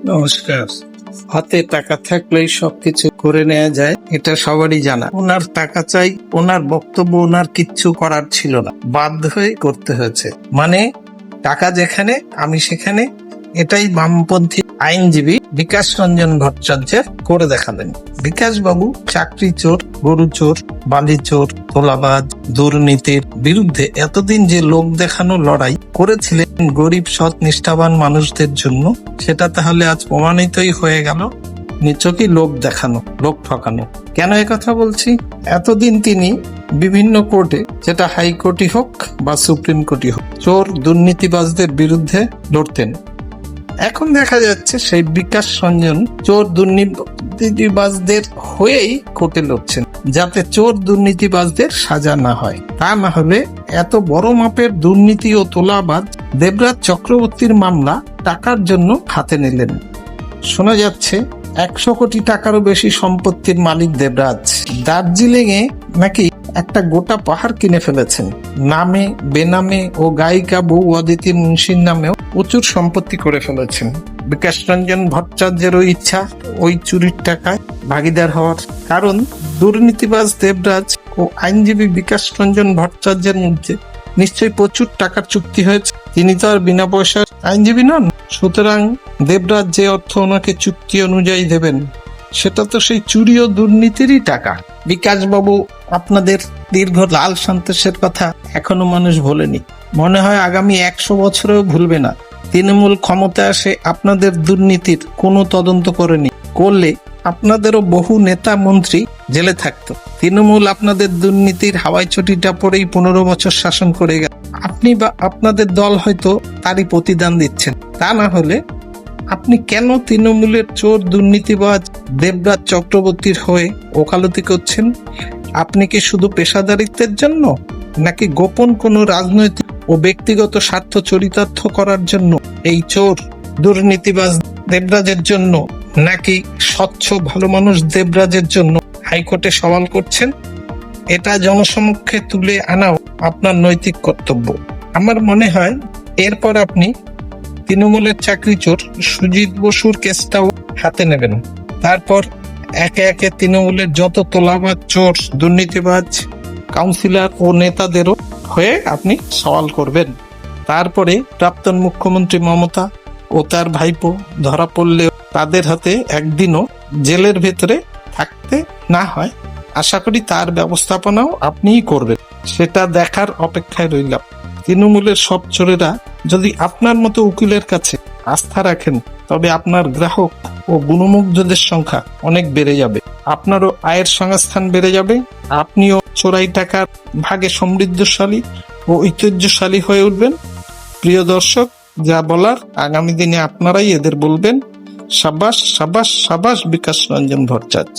নমস্কার। হাতে টাকা থাকলেই সবকিছু করে নেওয়া যায়, এটা সবারই জানা। ওনার টাকা চাই, ওনার বক্তব্য ওনার কিচ্ছু করার ছিল না, বাধ্য হয়ে করতে হয়েছে। মানে টাকা যেখানে আমি সেখানে, এটাই বামপন্থী আইনজীবী বিকাশ রঞ্জন ভট্টাচার্যের করে দেখালেন। বিকাশ বাবু চাকরি চোর, গরু চোর, বালি চোর, তোলাবাজ, দুর্নীতির বিরুদ্ধে এতদিন যে লোক দেখানো লড়াই করেছিলেন গরিব সৎ নিষ্ঠাবান মানুষদের জন্য, সেটা তাহলে আজ প্রমাণিতই হয়ে গেল নিছকই লোক দেখানো, লোক ঠকানো। কেন কথা বলছি? এতদিন তিনি বিভিন্ন কোর্টে, যেটা হাইকোর্টই হোক বা সুপ্রিম কোর্টই হোক, চোর দুর্নীতিবাজদের বিরুদ্ধে লড়তেন। এখন দেখা যাচ্ছে সেই বিকাশ রঞ্জন চোর দুর্নীতিবাজদের হয়েই কোর্টে লড়ছেন, যাতে চোর দুর্নীতিবাজদের সাজা না হয়। তা না হলে এত বড় মাপের দুর্নীতি ও তোলাবাজ দেবরাজ চক্রবর্তীর মামলা টাকার জন্য হাতে নিলেন। শোনা যাচ্ছে 100 কোটি টাকারও বেশি সম্পত্তির মালিক দেবরাজ। দার্জিলিং এ নাকি একটা গোটা পাহাড় কিনে ফেলেছেন। নামে বেনামে ও গায়িকা বউ অদিতি মুন্সির নামেও প্রচুর সম্পত্তি করে ফেলেছেন। বিকাশ রঞ্জন ভট্টাচার্যেরও ইচ্ছা ওই চুরির টাকায় ভাগিদার হওয়ার। কারণ দুর্নীতিবাজ দেবরাজ ও আইনজীবী বিকাশ রঞ্জন ভট্টাচার্যের মধ্যে নিশ্চয়ই প্রচুর টাকার চুক্তি হয়েছে। তিনি তো আর বিনা পয়সার আইনজীবী নন। সুতরাং দেবরাজ যে অর্থ ওনাকে চুক্তি অনুযায়ী দেবেন, সেটা তো সেই চুরি ও দুর্নীতিরই টাকা। বিকাশ বাবু আপনাদের দীর্ঘ লাল সন্তোষের কথা এখনো মানুষ ভোলেনি। মনে হয় আগামী 100 বছরেও ভুলবে না। তৃণমূল ক্ষমতা আসে আপনাদের দুর্নীতির কোনো তদন্ত করেনি। করলে আপনাদেরও বহু নেতা মন্ত্রী জেলে থাকতো। তৃণমূল আপনাদের দুর্নীতির হাওয়াই চটিটা পরেই 15 বছর শাসন করে গেল। আপনি বা আপনাদের দল হয়তো তারই প্রতিদান দিচ্ছেন। তা না হলে আপনি কেন তৃণমূলের চোর দুর্নীতিবাজ দেবরাজ চক্রবর্তীর হয়ে ওকালতি করছেন? আপনি কি শুধু পেশাদারিত্বের জন্য, নাকি গোপন কোনো রাজনৈতিক ও ব্যক্তিগত স্বার্থ চরিতার্থ করার জন্য এই চোর দুর্নীতিবাজ দেবরাজের জন্য, নাকি স্বচ্ছ ভালো মানুষ দেবরাজের জন্য হাইকোর্টে সওয়াল করছেন? এটা জনসমক্ষে তুলে আনাও আপনার নৈতিক কর্তব্য। আমার মনে হয় এরপর আপনি তৃণমূলের চাকরি চোর সুজিত বসুর কেসটাও হাতে নেবেন। তারপর একে একে তৃণমূলের যত তোলাবাজ, চোর, দুর্নীতিবাজ কাউন্সিলর ও নেতাদেরও হয়ে আপনি সওয়াল করবেন। তারপরে প্রাক্তন মুখ্যমন্ত্রী মমতা ও তার ভাইপো ধরা পড়লেও তাদের হাতে একদিনও জেলের ভেতরে থাকতে না হয়, আশা করি তার ব্যবস্থাপনাও আপনিই করবেন। সেটা দেখার অপেক্ষায় রইলাম। তৃণমূলের সব চোরেরা যদি আপনার মতো উকিলের কাছে আস্থা রাখেন, তবে আপনার গ্রাহক ও গুণমুগ্ধদের সংখ্যা অনেক বেড়ে যাবে। আপনারও আয়ের সংস্থান বেড়ে যাবে। আপনিও চোরাই টাকার ভাগে সমৃদ্ধশালী ও ঐতিহ্যশালী হয়ে উঠবেন। প্রিয় দর্শক, যা বলার আগামী দিনে আপনারাই এদের বলবেন। সাবাস সাবাস সাবাস বিকাশ রঞ্জন ভট্টাচার্য।